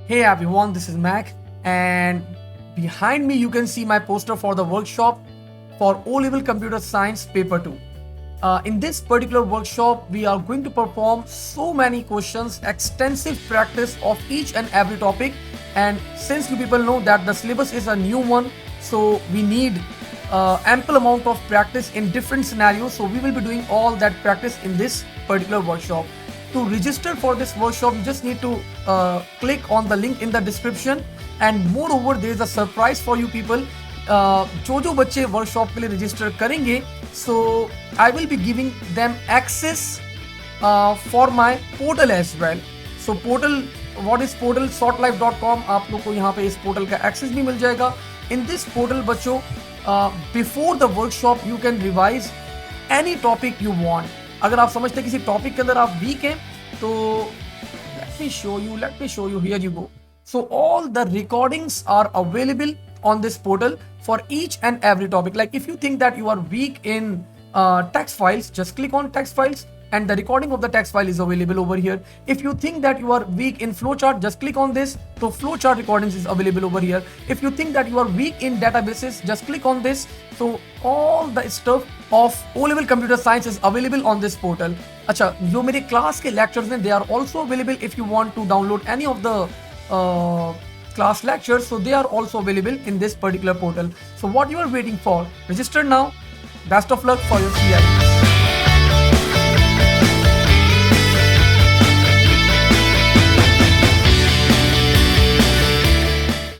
Hey everyone, this is Mac, and behind me you can see my poster for the workshop for O-Level Computer Science Paper 2. In this particular workshop, we are going to perform so many questions, extensive practice of each and every topic. And since you people know that the syllabus is a new one, so we need ample amount of practice in different scenarios. So we will be doing all that practice in this particular workshop. To register for this workshop, you just need to click on the link in the description, and moreover there is a surprise for you people. जो बच्चे workshop के लिए register करेंगे, so I will be giving them access for my portal as well. So portal, what is portal? sortlife.com. आप लोग को यहाँ पे इस पोर्टल का एक्सेस भी मिल जाएगा. In this portal बच्चों, before the workshop you can revise any topic you want. अगर आप समझते हैं किसी टॉपिक के अंदर आप वीक हैं, तो let me show you, here you go. So all the recordings are available on this portal for each and every topic. Like if you think that you are weak in text files, just click on text files and the recording of the text file is available over here. If you think that you are weak in flowchart, just click on this. So flowchart recordings is available over here. If you think that you are weak in databases, just click on this. So all the stuff of O-Level Computer Science is available on this portal. अच्छा, जो मेरे class के lectures हैं, they are also available if you want to download any of the class lectures. So they are also available in this particular portal. So what you are waiting for? Register now. Best of luck for your CI.